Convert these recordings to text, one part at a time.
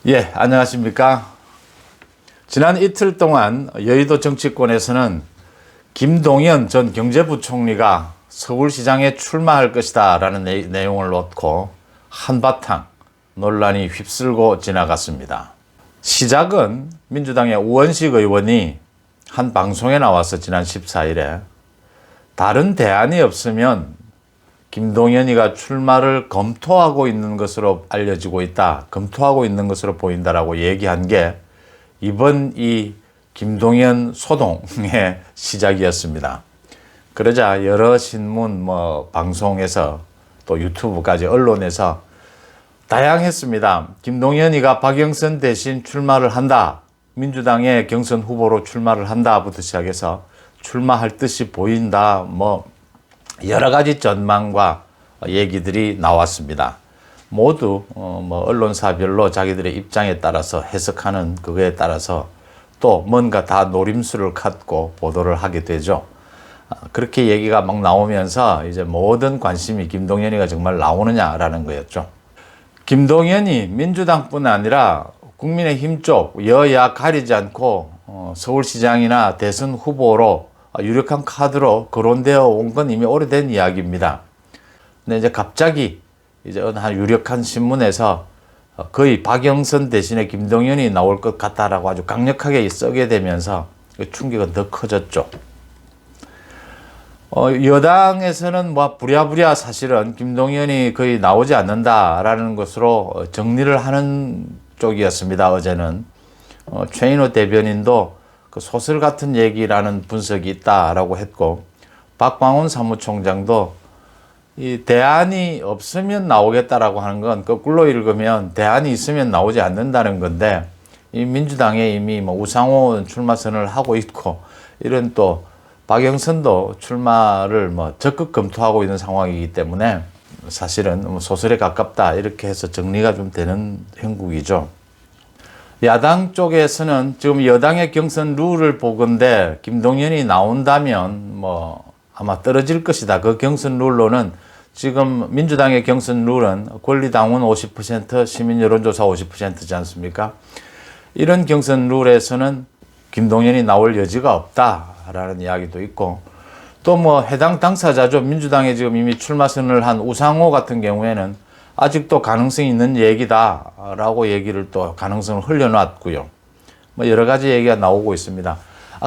예, 안녕하십니까. 지난 이틀 동안 여의도 정치권에서는 김동연 전 경제부총리가 서울시장에 출마할 것이다 라는 내용을 놓고 한바탕 논란이 휩쓸고 지나갔습니다. 시작은 민주당의 우원식 의원이 한 방송에 나와서 지난 14일에 다른 대안이 없으면 김동연이가 출마를 검토하고 있는 것으로 알려지고 있다. 검토하고 있는 것으로 보인다라고 얘기한 게 이번 이 김동연 소동의 시작이었습니다. 그러자 여러 신문, 방송에서 또 유튜브까지 언론에서 다양했습니다. 김동연이가 박영선 대신 출마를 한다. 민주당의 경선 후보로 출마를 한다부터 시작해서 출마할 듯이 보인다. 여러 가지 전망과 얘기들이 나왔습니다. 모두 언론사별로 자기들의 입장에 따라서 해석하는 그거에 따라서 또 뭔가 다 노림수를 갖고 보도를 하게 되죠. 그렇게 얘기가 막 나오면서 이제 모든 관심이 김동연이가 정말 나오느냐라는 거였죠. 김동연이 민주당뿐 아니라 국민의힘 쪽 여야 가리지 않고 서울시장이나 대선 후보로 유력한 카드로 거론되어 온 건 이미 오래된 이야기입니다. 근데 이제 갑자기 어느 한 유력한 신문에서 거의 박영선 대신에 김동연이 나올 것 같다라고 아주 강력하게 쓰게 되면서 충격은 더 커졌죠. 여당에서는 부랴부랴 사실은 김동연이 거의 나오지 않는다라는 것으로 정리를 하는 쪽이었습니다. 어제는 최인호 대변인도 그 소설 같은 얘기라는 분석이 있다라고 했고, 박광훈 사무총장도 이 대안이 없으면 나오겠다라고 하는 건 거꾸로 읽으면 대안이 있으면 나오지 않는다는 건데, 이 민주당에 이미 우상호 출마 선언을 하고 있고, 이런 또 박영선도 출마를 적극 검토하고 있는 상황이기 때문에 사실은 소설에 가깝다 이렇게 해서 정리가 좀 되는 형국이죠. 야당 쪽에서는 지금 여당의 경선 룰을 보건대 김동연이 나온다면 아마 떨어질 것이다. 그 경선 룰로는 지금 민주당의 경선 룰은 권리당원 50%, 시민 여론조사 50%지 않습니까? 이런 경선 룰에서는 김동연이 나올 여지가 없다라는 이야기도 있고, 또 해당 당사자죠. 민주당에 지금 이미 출마 선언을 한 우상호 같은 경우에는 아직도 가능성이 있는 얘기다라고 얘기를 또 가능성을 흘려놨고요. 여러 가지 얘기가 나오고 있습니다.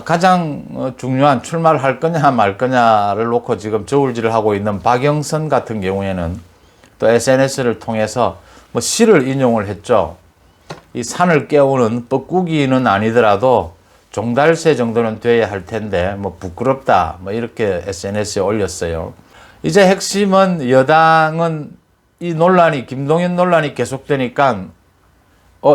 가장 중요한 출마를 할 거냐 말 거냐를 놓고 지금 저울질을 하고 있는 박영선 같은 경우에는 또 SNS를 통해서 시를 인용을 했죠. 이 산을 깨우는 뻐꾸기는 아니더라도 종달새 정도는 돼야 할 텐데 부끄럽다 이렇게 SNS에 올렸어요. 이제 핵심은 여당은 이 논란이, 김동연 논란이 계속되니까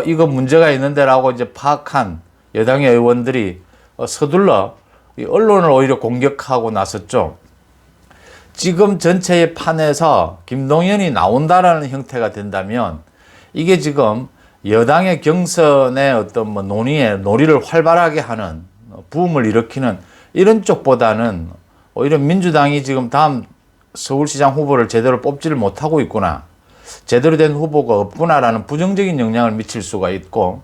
이거 문제가 있는데라고 이제 파악한 여당의 의원들이 서둘러 이 언론을 오히려 공격하고 나섰죠. 지금 전체의 판에서 김동연이 나온다라는 형태가 된다면 이게 지금 여당의 경선의 어떤 논의를 활발하게 하는, 부음을 일으키는 이런 쪽보다는 오히려 민주당이 지금 다음 서울시장 후보를 제대로 뽑지를 못하고 있구나, 제대로 된 후보가 없구나라는 부정적인 영향을 미칠 수가 있고,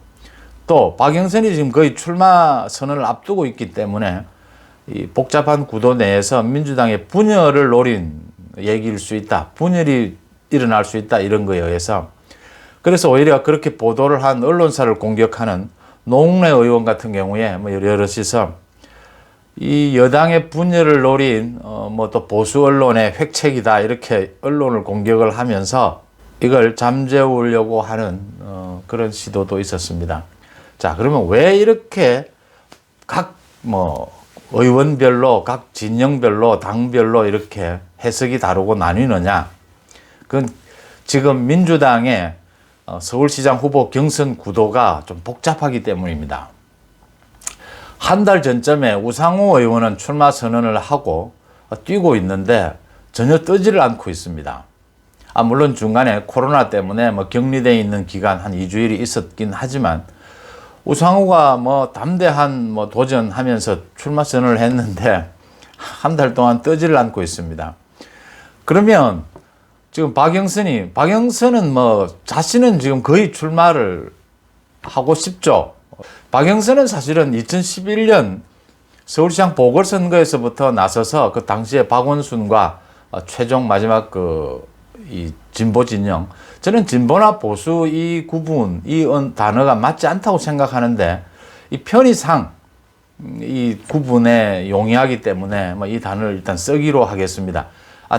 또 박영선이 지금 거의 출마 선언을 앞두고 있기 때문에 이 복잡한 구도 내에서 민주당의 분열을 노린 얘기일 수 있다, 분열이 일어날 수 있다, 이런 거에 의해서. 그래서 오히려 그렇게 보도를 한 언론사를 공격하는 노웅래 의원 같은 경우에 여럿이서 이 여당의 분열을 노린 또 보수 언론의 획책이다 이렇게 언론을 공격을 하면서 이걸 잠재우려고 하는 그런 시도도 있었습니다. 자, 그러면 왜 이렇게 각 의원별로, 각 진영별로, 당별로 이렇게 해석이 다르고 나뉘느냐? 그건 지금 민주당의 서울시장 후보 경선 구도가 좀 복잡하기 때문입니다. 한 달 전쯤에 우상호 의원은 출마 선언을 하고 뛰고 있는데 전혀 뜨지를 않고 있습니다. 물론 중간에 코로나 때문에 격리되어 있는 기간 한 2주일이 있었긴 하지만 우상호가 담대한 도전하면서 출마 선언을 했는데 한 달 동안 뜨지를 않고 있습니다. 그러면 지금 박영선은 자신은 지금 거의 출마를 하고 싶죠. 박영선은 사실은 2011년 서울시장 보궐선거에서부터 나서서 그 당시에 박원순과 최종 마지막 이 진보 진영, 저는 진보나 보수 이 구분, 이 단어가 맞지 않다고 생각하는데 이 편의상 이 구분에 용이하기 때문에 이 단어를 일단 쓰기로 하겠습니다.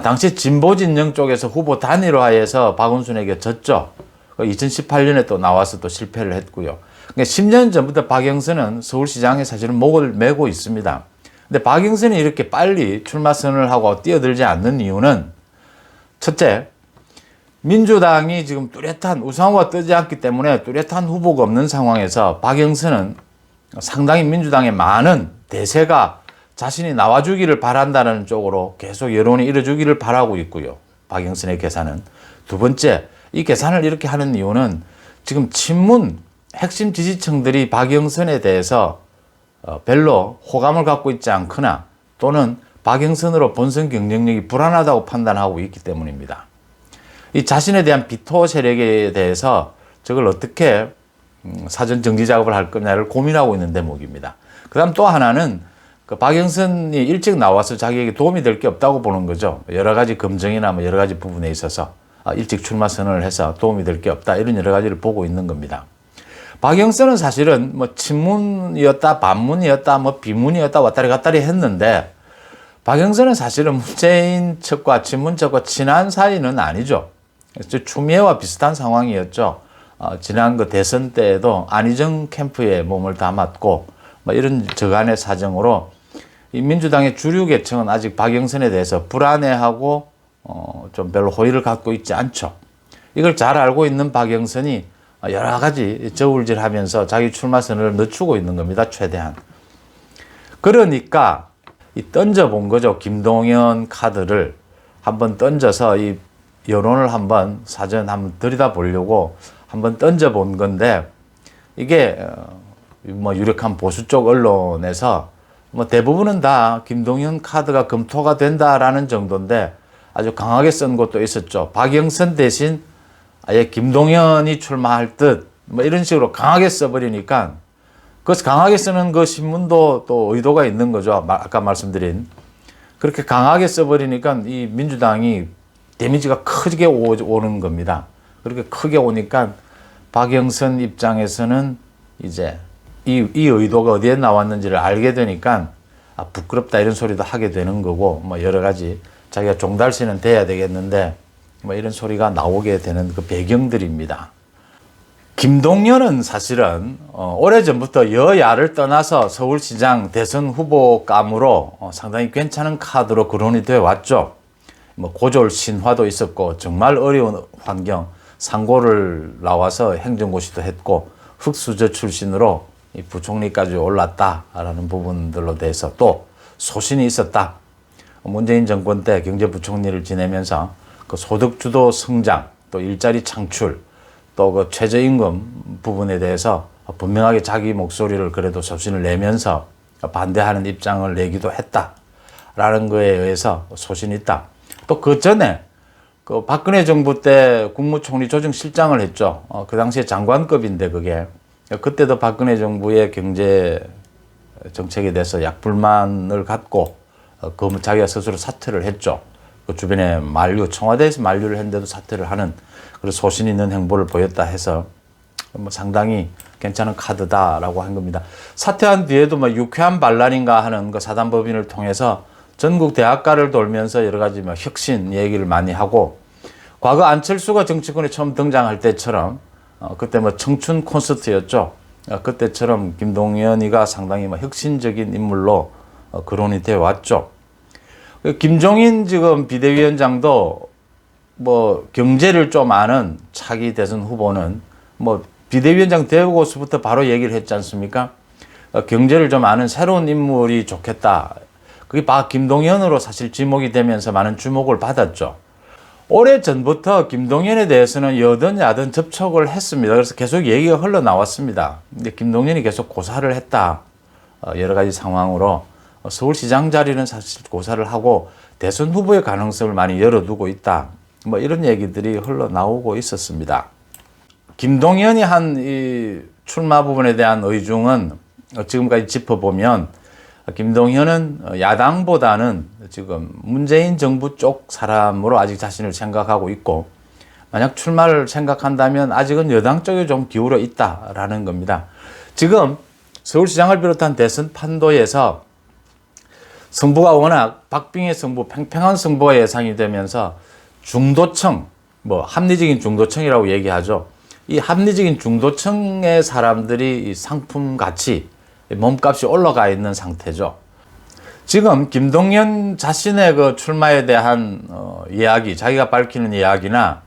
당시 진보 진영 쪽에서 후보 단일화해서 박원순에게 졌죠. 2018년에 또 나와서 또 실패를 했고요. 그러니까 10년 전부터 박영선은 서울시장에 사실은 목을 메고 있습니다. 근데 박영선이 이렇게 빨리 출마 선언을 하고 뛰어들지 않는 이유는 첫째, 민주당이 지금 뚜렷한 우상호가 뜨지 않기 때문에 뚜렷한 후보가 없는 상황에서 박영선은 상당히 민주당의 많은 대세가 자신이 나와주기를 바란다는 쪽으로 계속 여론이 이뤄주기를 바라고 있고요. 박영선의 계산은. 두 번째, 이 계산을 이렇게 하는 이유는 지금 친문 핵심 지지층들이 박영선에 대해서 별로 호감을 갖고 있지 않거나 또는 박영선으로 본선 경쟁력이 불안하다고 판단하고 있기 때문입니다. 이 자신에 대한 비토 세력에 대해서 저걸 어떻게 사전 정지 작업을 할 거냐를 고민하고 있는 대목입니다. 그 다음 또 하나는 그 박영선이 일찍 나와서 자기에게 도움이 될 게 없다고 보는 거죠. 여러 가지 검증이나 여러 가지 부분에 있어서 일찍 출마 선언을 해서 도움이 될 게 없다, 이런 여러 가지를 보고 있는 겁니다. 박영선은 사실은 친문이었다, 반문이었다, 비문이었다 왔다리 갔다리 했는데 박영선은 사실은 문재인 측과 친문 측과 친한 사이는 아니죠. 추미애와 비슷한 상황이었죠. 지난 그 대선 때에도 안희정 캠프에 몸을 담았고 이런 저간의 사정으로 이 민주당의 주류 계층은 아직 박영선에 대해서 불안해하고 좀 별로 호의를 갖고 있지 않죠. 이걸 잘 알고 있는 박영선이 여러 가지 저울질하면서 자기 출마 선언을 늦추고 있는 겁니다. 최대한. 그러니까 이 던져본 거죠. 김동연 카드를 한번 던져서 이 여론을 한번 사전 한번 들여다보려고 한번 던져본 건데 이게 유력한 보수 쪽 언론에서 대부분은 다 김동연 카드가 검토가 된다라는 정도인데 아주 강하게 쓴 것도 있었죠. 박영선 대신 아예 김동연이 출마할 듯 이런 식으로 강하게 써버리니까 그 강하게 쓰는 그 신문도 또 의도가 있는 거죠. 아까 말씀드린 그렇게 강하게 써버리니까 이 민주당이 데미지가 크게 오는 겁니다. 그렇게 크게 오니까 박영선 입장에서는 이제 이 의도가 어디에 나왔는지를 알게 되니까 부끄럽다 이런 소리도 하게 되는 거고 여러 가지 자기가 종달씨는 돼야 되겠는데 이런 소리가 나오게 되는 그 배경들입니다. 김동연은 사실은 오래전부터 여야를 떠나서 서울시장 대선 후보감으로 상당히 괜찮은 카드로 거론이 되어 왔죠. 고졸 신화도 있었고 정말 어려운 환경, 상고를 나와서 행정고시도 했고 흑수저 출신으로 이 부총리까지 올랐다라는 부분들로 대해서 또 소신이 있었다. 문재인 정권 때 경제부총리를 지내면서 그 소득주도 성장, 또 일자리 창출, 또 그 최저임금 부분에 대해서 분명하게 자기 목소리를 그래도 소신을 내면서 반대하는 입장을 내기도 했다라는 거에 의해서 소신이 있다. 또 그 전에 그 박근혜 정부 때 국무총리 조정실장을 했죠. 그 당시에 장관급인데 그게 그때도 박근혜 정부의 경제 정책에 대해서 약불만을 갖고 자기가 스스로 사퇴를 했죠. 그 주변에 청와대에서 만류를 했는데도 사퇴를 하는 그런 소신 있는 행보를 보였다 해서 상당히 괜찮은 카드다라고 한 겁니다. 사퇴한 뒤에도 유쾌한 반란인가 하는 그 사단법인을 통해서 전국 대학가를 돌면서 여러 가지 혁신 얘기를 많이 하고 과거 안철수가 정치권에 처음 등장할 때처럼 그때 청춘 콘서트였죠. 그때처럼 김동연이가 상당히 혁신적인 인물로 거론이 되어 왔죠. 김종인 지금 비대위원장도 경제를 좀 아는 차기 대선 후보는 비대위원장 되고서부터 바로 얘기를 했지 않습니까? 경제를 좀 아는 새로운 인물이 좋겠다. 그게 김동연으로 사실 지목이 되면서 많은 주목을 받았죠. 오래 전부터 김동연에 대해서는 여든 야든 접촉을 했습니다. 그래서 계속 얘기가 흘러나왔습니다. 근데 김동연이 계속 고사를 했다. 여러 가지 상황으로 서울시장 자리는 사실 고사를 하고 대선 후보의 가능성을 많이 열어두고 있다. 이런 얘기들이 흘러나오고 있었습니다. 김동연이 한 출마 부분에 대한 의중은 지금까지 짚어보면 김동연은 야당보다는 지금 문재인 정부 쪽 사람으로 아직 자신을 생각하고 있고, 만약 출마를 생각한다면 아직은 여당 쪽에 좀 기울어 있다라는 겁니다. 지금 서울시장을 비롯한 대선 판도에서 승부가 워낙 박빙의 승부, 팽팽한 승부가 예상이 되면서 중도층, 합리적인 중도층이라고 얘기하죠. 이 합리적인 중도층의 사람들이 이 상품 가치, 몸값이 올라가 있는 상태죠. 지금 김동연 자신의 그 출마에 대한 이야기, 자기가 밝히는 이야기나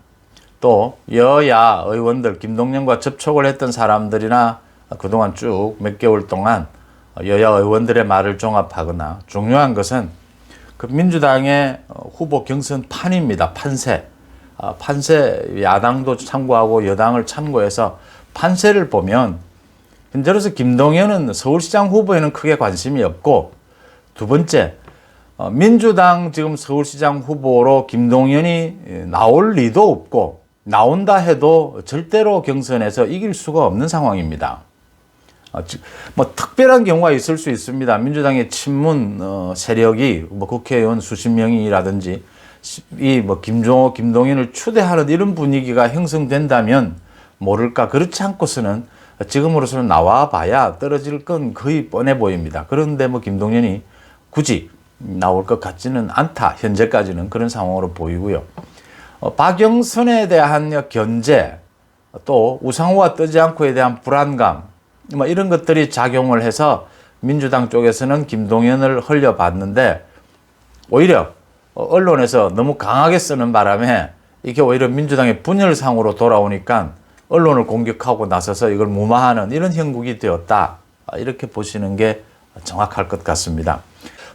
또 여야 의원들, 김동연과 접촉을 했던 사람들이나 그동안 쭉 몇 개월 동안 여야 의원들의 말을 종합하거나, 중요한 것은 그 민주당의 후보 경선 판입니다. 판세. 판세, 야당도 참고하고 여당을 참고해서 판세를 보면 현재로서 김동연은 서울시장 후보에는 크게 관심이 없고, 두 번째, 민주당 지금 서울시장 후보로 김동연이 나올 리도 없고, 나온다 해도 절대로 경선에서 이길 수가 없는 상황입니다. 특별한 경우가 있을 수 있습니다. 민주당의 친문 세력이 국회의원 수십 명이라든지 김종호, 김동연을 추대하는 이런 분위기가 형성된다면 모를까. 그렇지 않고서는 지금으로서는 나와봐야 떨어질 건 거의 뻔해 보입니다. 그런데 김동연이 굳이 나올 것 같지는 않다. 현재까지는 그런 상황으로 보이고요. 박영선에 대한 견제, 또 우상호가 뜨지 않고에 대한 불안감, 이런 것들이 작용을 해서 민주당 쪽에서는 김동연을 흘려봤는데, 오히려 언론에서 너무 강하게 쓰는 바람에 이게 오히려 민주당의 분열상으로 돌아오니까 언론을 공격하고 나서서 이걸 무마하는 이런 형국이 되었다. 이렇게 보시는 게 정확할 것 같습니다.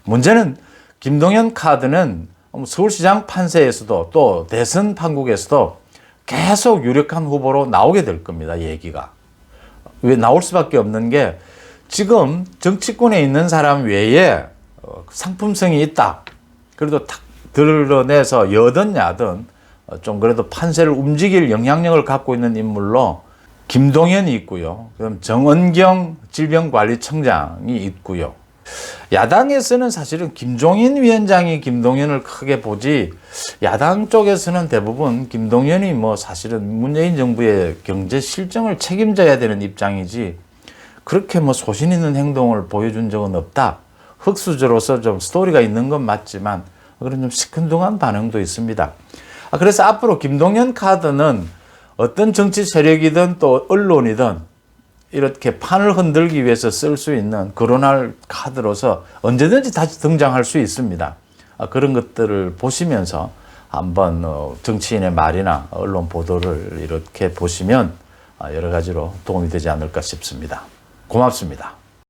문제는 김동연 카드는 서울시장 판세에서도 또 대선 판국에서도 계속 유력한 후보로 나오게 될 겁니다. 얘기가. 왜 나올 수밖에 없는 게, 지금 정치권에 있는 사람 외에 상품성이 있다. 그래도 탁 드러내서 여든 야든 좀 그래도 판세를 움직일 영향력을 갖고 있는 인물로 김동연이 있고요. 그럼 정은경 질병관리청장이 있고요. 야당에서는 사실은 김종인 위원장이 김동연을 크게 보지, 야당 쪽에서는 대부분 김동연이 사실은 문재인 정부의 경제 실정을 책임져야 되는 입장이지, 그렇게 소신 있는 행동을 보여준 적은 없다. 흑수저로서 좀 스토리가 있는 건 맞지만 그런 좀 시큰둥한 반응도 있습니다. 그래서 앞으로 김동연 카드는 어떤 정치 세력이든 또 언론이든 이렇게 판을 흔들기 위해서 쓸 수 있는 거론할 카드로서 언제든지 다시 등장할 수 있습니다. 그런 것들을 보시면서 한번 정치인의 말이나 언론 보도를 이렇게 보시면 여러 가지로 도움이 되지 않을까 싶습니다. 고맙습니다.